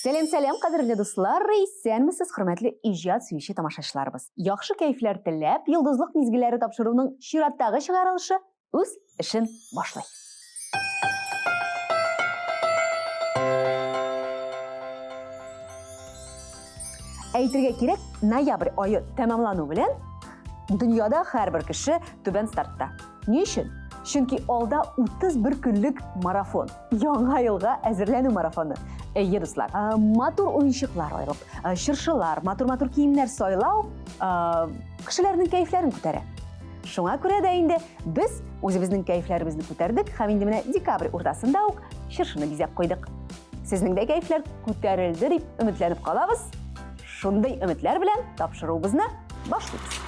Сәлем, қадірлі достар, сәнмісіз құрметлі ижад сүйіші тамашашыларыбыз. Яқшы кәйфләр тілләп, йылдызлық мезгілері тапшыруның шираттағы шығарылышы өз ішін башлай. Әйтірге керек, ноябрь айы тәмамлану білен, дүнияда әрбір кіші төбен стартта. Не үшін? Чөнки алда 31 күнлік марафон. Яңа елга әзерләнү марафоны. Әйе, дуслар, матур уенчыклар айрып, шыршылар, матур киемнәр сайлау, кешеләрнең кәйфләрен күтәрә. Шуңа күрә дә инде без үзебезнең кәйфләребезне күтәрдек һәм инде менә декабрь уртасында ук шыршыны бизәп куйдык. Сезнең дә кәйфләр күтәрелде дип өметләнеп калабыз. Шундай өметләр белән тапшыруыбызны башлыйбыз.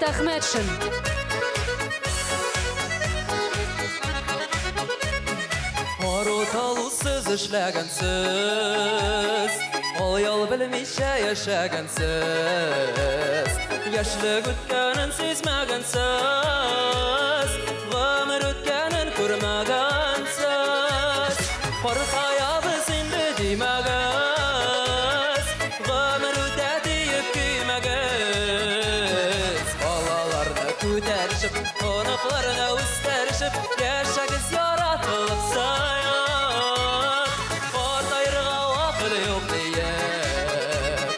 Әхмәтшин. Аруталу сіз эшләгәнсез, аял белмичә яшәгәнсез, яшьлек үткәнен сизмәгәнсез, гомер үткәнен күрмәгәнсез, картаябыз инде димәгез, гомер үтә диеп көймәгез, балаларны күтәришеп, оныкларны үстеришеп, яшәгез яратылып саят, картайырга вакыт юк диеп,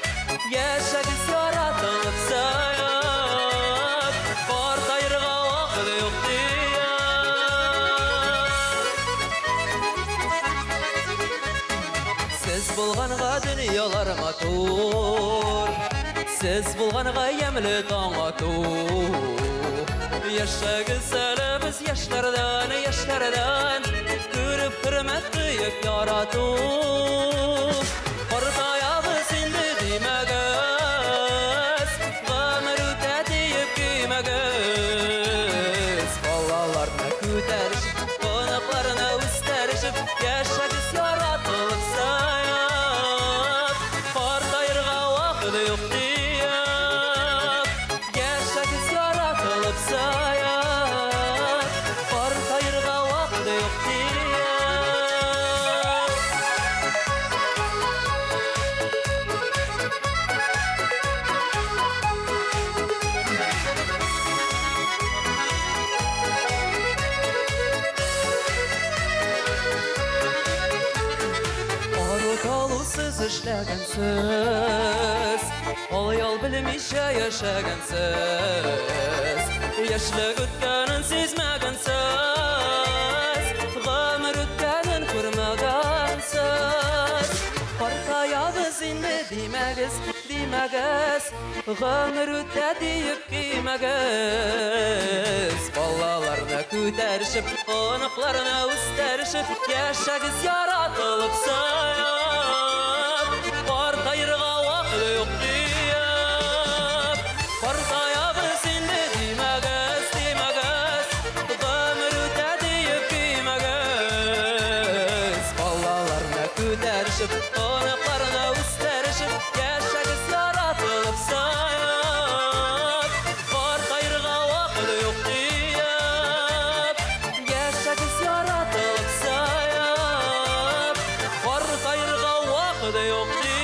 яшәгез яратылып саят, картайырга вакыт юк диеп. Сез булганга дөньялар матур, сез булганга ямьле таң ату. Яшәгез әле без яшьләрдән, күреп хөрмәт кыйып ярату. Картаябыз инде димәгез, гомер үтә диеп көймәгез, балаларны күтәришеп, оныкларны үстеришеп, яшәгез яратылып саят, картайырга вакыт юк диеп, яшәгез яратылып саят, картайырга вакыт юк işlegensiz Ol yol bilmişe yaşagensiz Yaşlık ötkenin sizmegensiz Gamır ötkenin kurmagensiz Partayağız indi demegiz Gamır öte deyip kiymegiz Ballalarına küterişip Onuklarına üsterişip Yaşagiz yaratılıp sayıp Partayırga vakti yok deyip Partayağız indi demegiz Gamır öte deyip kiymegiz Ballalarına küterişip Onuklarına üsterişip Yaşagiz yaratılıp sayıp Partayırga vakti yok deyip Yaşagiz yaratılıp sayıp Partayırga vakti yok deyip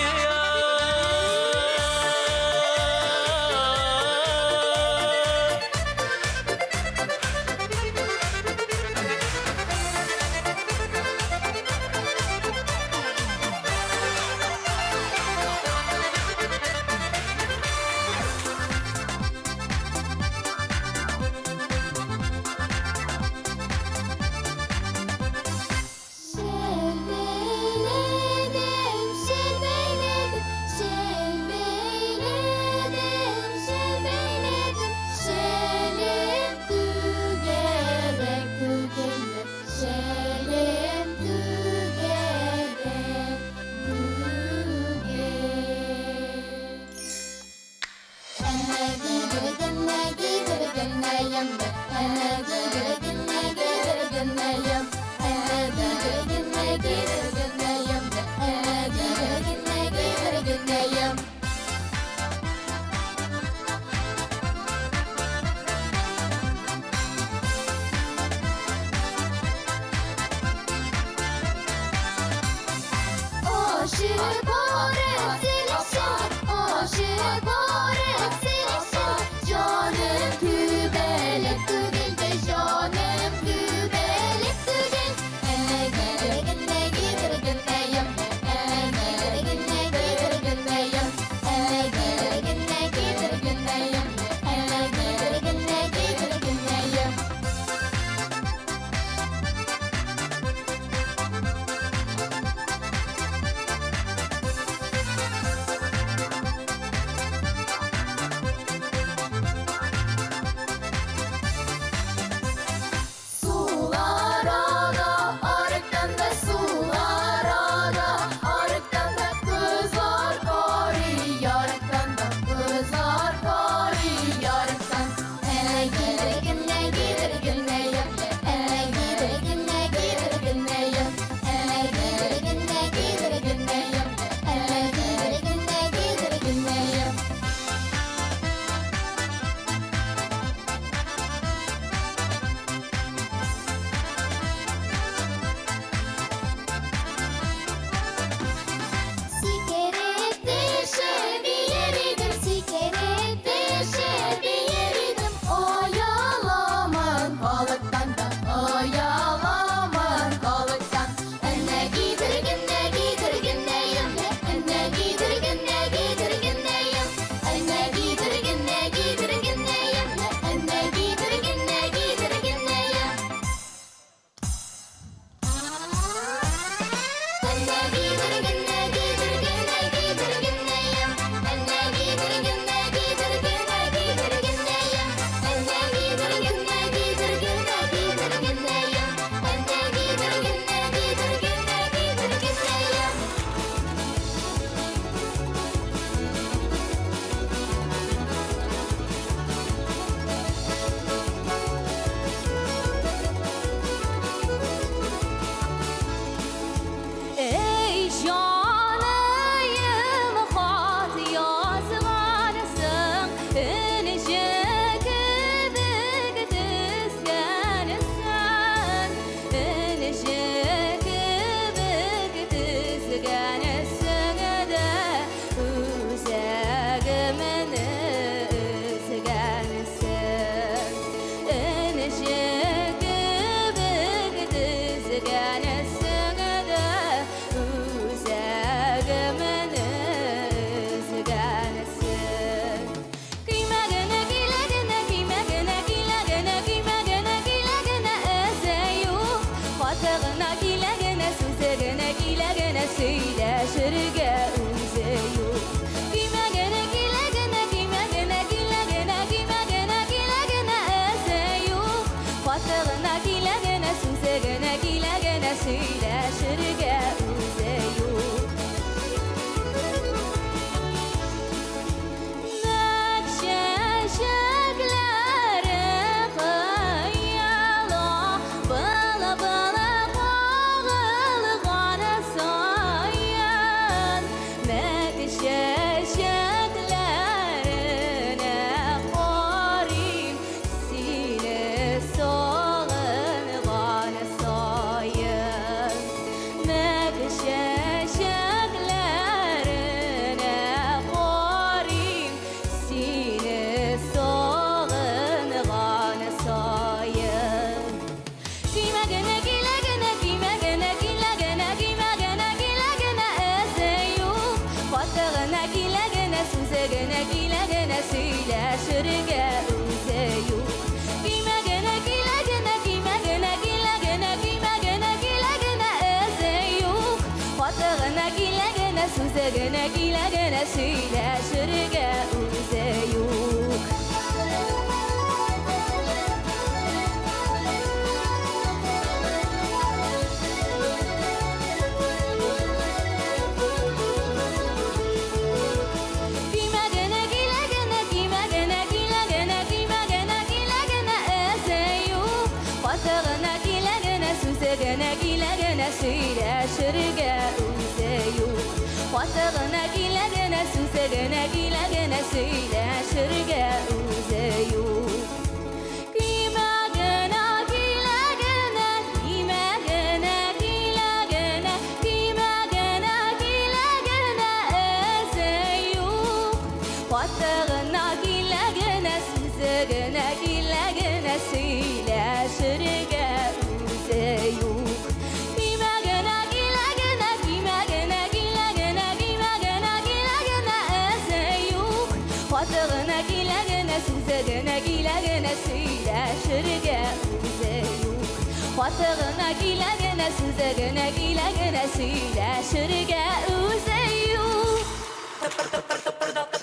Aşık oret silişir, aşık oret silişir Canım tübelek tübildi сөйләшергә үзе юк. Кимәгенә киләгенә, кимәгенә киләгенә, кимәгенә киләгенә әзе юк. Фатыгына киләгенә, сүзегенә киләгенә сөйләшергә үзе юк. Сөйләшергә үзе юк. Кимәгенә киләгенә, кимәгенә киләгенә, кимәгенә киләгенә әзе юк. Фатыгына киләгенә, сүзегенә киләгенә сөйләшергә үзе юк. Фатыгына киләгенә, сөйләшергә үзе юк. Фатыгына киләгенә, сүзегенә киләгенә сөйләшергә үзе юк. Кимәгенә киләгенә, кимәгенә киләгенә, кимәгенә киләгенә әзе юк. Фатыгына киләгенә, сүзегенә киләгенә сөйләшергә юк. Кимәгенә киләгенә, кимәгенә киләгенә, кимәгенә киләгенә әзе юк. Фатыгына киләгенә, сүзегенә киләгенә сөйләшергә үзе юк. Фатыгына киләгенә, сүзегенә киләгенә сөйләшергә үзе юк.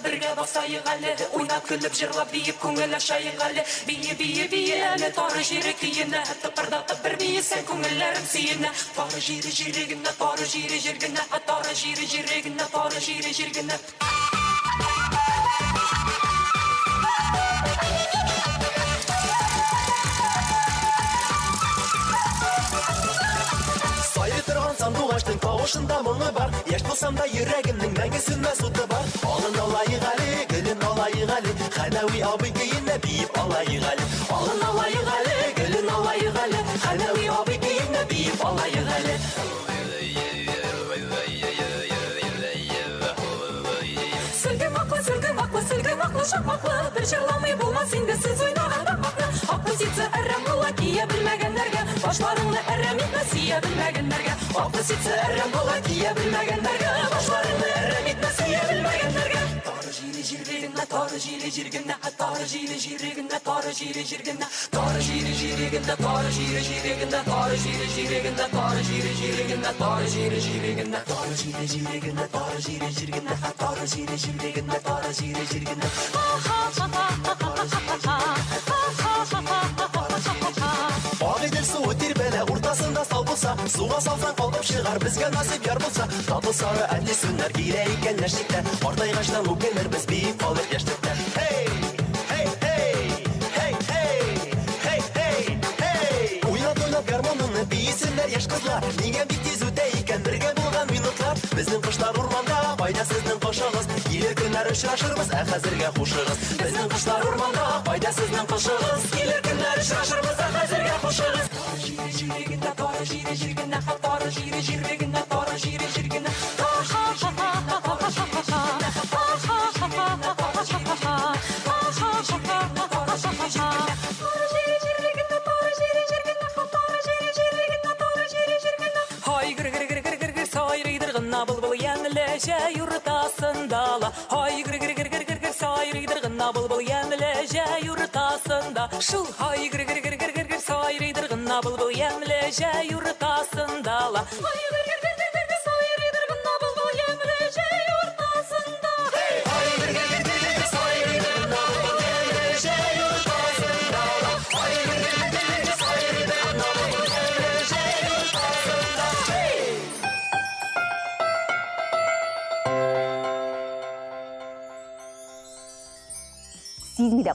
Бергә басайык әле, уйнап көлеп җырлап биеп күңел ашайык әле. Бие бие бие әле тары җире көенә, тыпырдатып бер биесәң күңелләрем сөенә. Тары җире җирегенә, тары җире җиргенә, тары җире җирегенә, тары җире җиргенә. Торган сандугаштың тавышында моңы бар. Яшь булсам да йөрәгемнең мәңге сүнмәс уты бар. Алын алайык әле, гөлен алайык әле, Хәнәви абый көенә биеп алайык әле. Алын алайык әле, гөлен алайык әле, Хәнәви абый көенә биеп алайык әле. Сөлгемаклы, шакмаклы, бер җырламый булмас инде сез уйнаганда маклы. Оппозиция әрәм була кия белмәгәннәргә, башларыңны әрәм итмә сия белмәгәннәргә. Оппозиция әрәм була кия белмәгәннәргә, башларыңны әрәм итмә сия белмәгәннәргә. Тары җире җиргенә, тары җире җиргенә, тары җире җиргенә, тары җире җиргенә, тары җире җиргенә, тары җире җиргенә, тары җире җиргенә, тары җире җиргенә, тары җире җиргенә, тары җире җиргенә, тары җире җиргенә, тары җире җиргенә, тары җире җиргенә. Агыйдел суы тирбәлә уртасында сал булса, суга салсаң калкып чыгар безгә насыйп яр булса. Татыл сары әдли сүннәр килә икән нәшиктә, артайгачтан үкенер без биек калыр яшьлектә. Hey! Hey! Hey! Hey! Hey! Hey! Hey! Hey! Уйнап гармонны бисеннәр яшь кызлар, нигә бик тиз үтә икән бергә булган минутлар. Безнең кышлар урманда, кайда сезнең кошыгыз? Килер көннәр очрашырбыз, ә хәзергә хушыгыз. Безнең кышлар урманда, кайда сезнең кошыгыз? Килер көннәр очрашырбыз, ә хәзергә хушыгыз. Тары җире җиргенә, тары җире җиргенә, тары җире җиргенә, тары җире җиргенә, тары җире җиргенә, тары җире җиргенә, тары җире җиргенә, тары җире җиргенә, тары җире җиргенә, тары җире җиргенә, тары җире җиргенә, тары җире җиргенә, тары җире җиргенә, тары җире җиргенә. Һай гыр сайрыйдыр гына булбул яңләшә юртасында. Һай гыр сайрыйдыр гына булбул яңләшә юртасында. Шул һай гыр сайрыйдыр гына булбул яңләшә юртасында. Һай гыр сайрыйдыр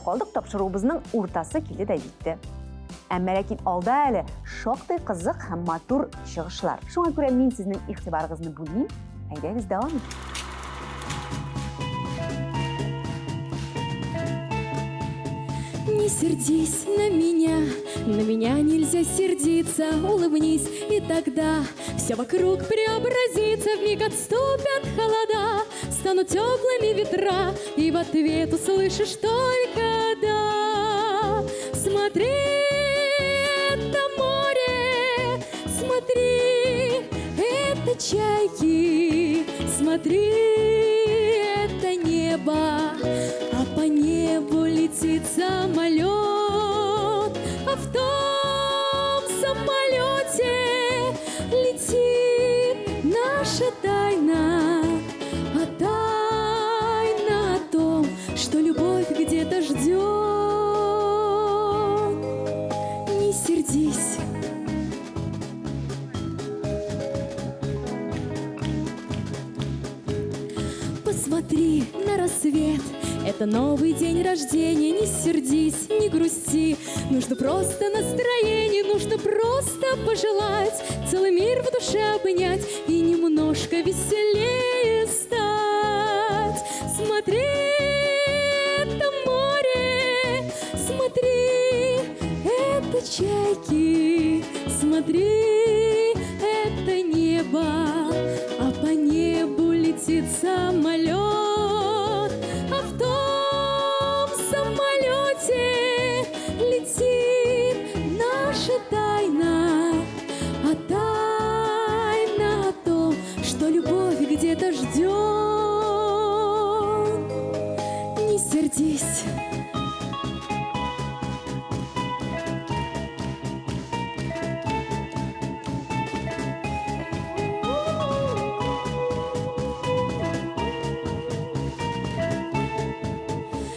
калдык, тапшыруыбызның уртасы килде дә җитте. Әмма ләкин алда әле шактый кызык һәм матур чыгышлар. Шуңа күрә мин сезнең игътибарыгызны бүлмим. Әйдәгез дәвам итик. Не сердись на меня нельзя сердиться. Улыбнись, и тогда все вокруг преобразится. Вмиг отступят холода, станут теплыми ветра, и в ответ услышишь только «да». Смотри, это море, смотри, это чайки, смотри, это небо, а по небу летит самолет, а в том самолете летит наша тайна, а тайна о том, что любовь где-то ждет. Не сердись. Посмотри на рассвет, это новый день рождения. Не сердись, не грусти, нужно просто настроение, нужно просто пожелать целый мир в душе обнять и немножко веселее стать. Смотри, это море, смотри, это чайки, смотри, это небо, а по небу летит самолет, а в том самолете летит наша тайна, а тайна о том, что любовь где-то ждет. Не сердись.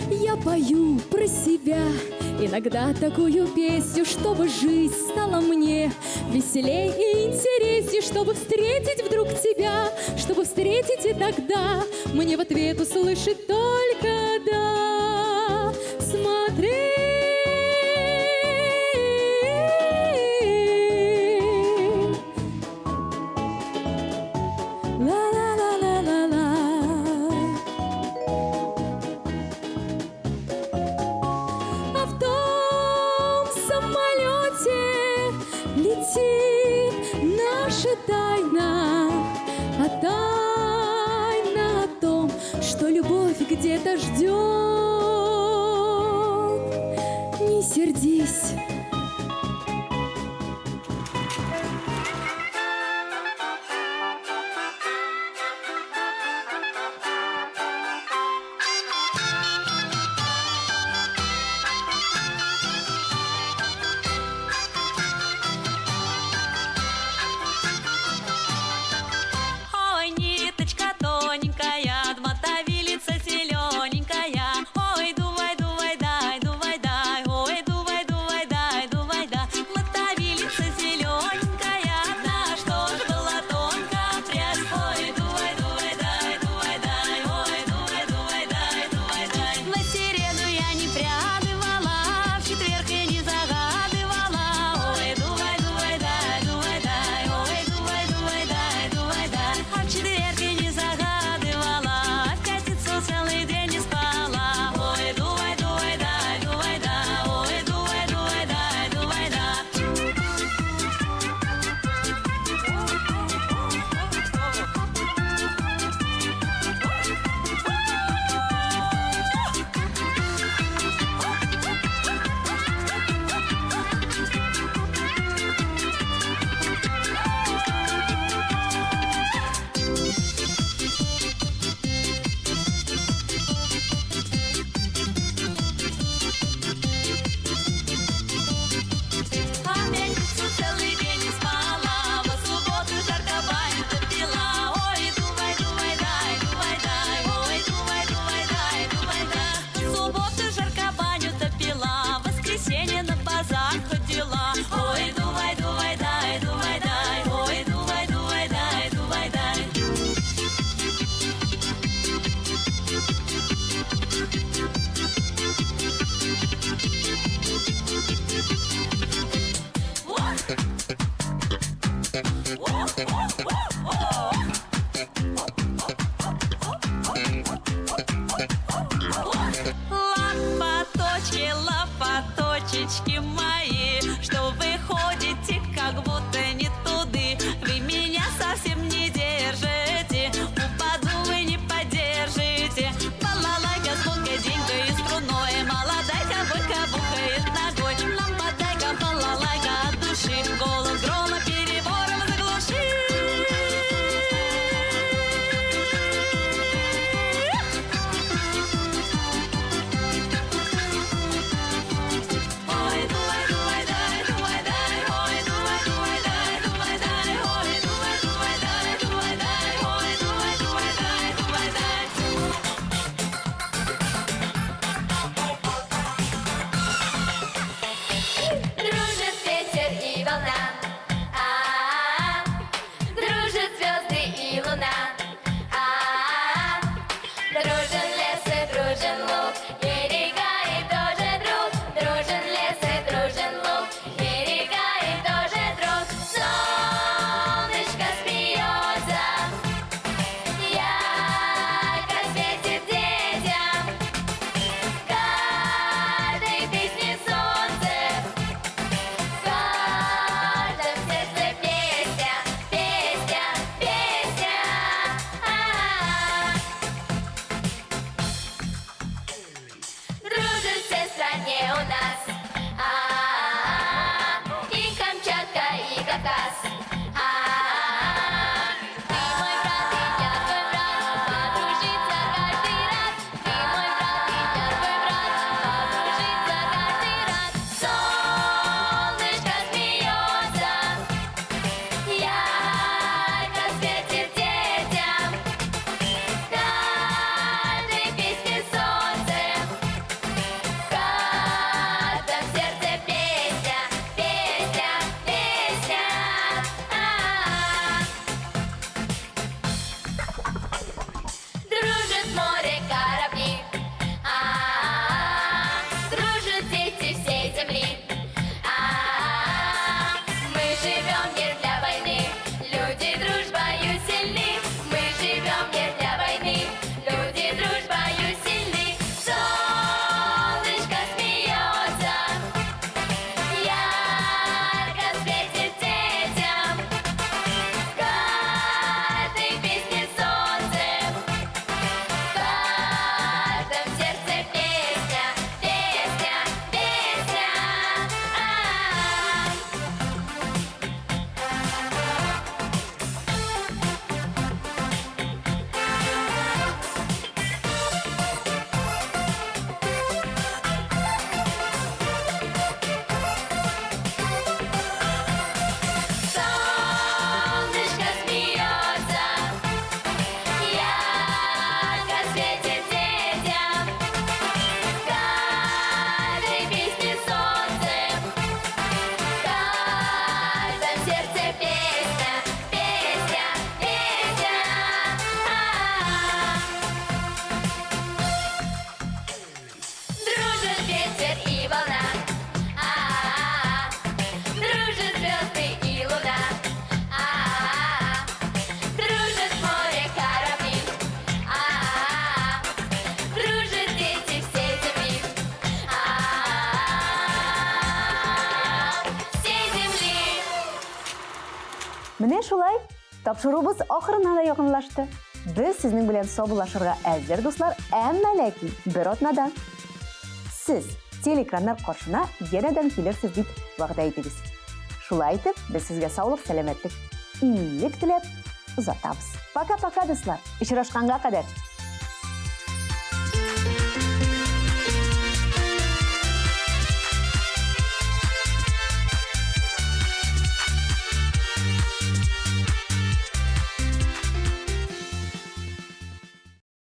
Я пою про себя иногда такую песню, чтобы жизнь стала мне веселей и интересней, чтобы встретить вдруг тебя, чтобы встретить и тогда мне в ответ услышать только «да». Смотри, ла-ла-ла-ла-ла-ла. А в том самолете летит наша тайна, а тайна о том, что любовь где-то ждет. Не сердись. Ой, ниточка тоненькая, от мотовилица зелененькая. Ой, дувай, дувай, дай, ой, дувай, дувай, дай. девочки мои, что вы ходите как будто не туды. Вы меня совсем не держите, упаду вы не поддержите. Балалайка, звонкая, деньгой и струной, молодайка, бойка, бухает ногой. Нам подайка, балалайка от души, голос грома перебором заглуши. Ой, дуай, дуай, дай, дуай, дай, ой, дуай, дуай, дай, дуай, дай, ой, дуай, дуай, дай, дуай, дай, ой, дуай, дуай, дай, дуай, дай. Дружит ветер и волна, дружат звезды и луна, дружен лес и дружен луг, и река и тоже друг, дружен лес и дружен луг, и река и тоже друг. Солнышко смеется, ярко светит детям, каждой песне солнце. В каждом сердце песня, песня, песня. Дружат все в стране у нас, и Камчатка, и Кавказ. Ты мой брат, и я твой брат, подружиться каждый раз. Ты мой брат, и я твой брат, подружиться каждый раз. Солнышко смеется, ярко светит детям, каждой песне солнце, в каждом сердце песня, песня, песня. Дружит море, корабли, дружат дети всей земли. Мы живем не для войны, люди дружбою сильны. Мы живем не для войны, люди дружбою сильны. Солнышко смеется, ярко светит детям, в каждой песне солнце, в каждом сердце песня, песня, песня. Солнышко смеется, ярко светит детям, в каждой песне солнце, в каждом сердце песня, песня, песня. Дружит ветер и волна, дружат звезды и луна, дружат море, корабли, дружат дети всей земли, всей земли. Менә шулай, тапшыруыбыз ахырына да якынлашты. Без сезнең белән саубуллашырга әзер, дуслар, әмма ләкин бер атнадан. Сез телекраннар каршына янәдән килерсез дип вәгъдә итегез. Шулай итеп, без сезгә саулык, сәламәтлек, иминлек теләп узатабыз. Пока-пока, дуслар. Очрашканга кадәр.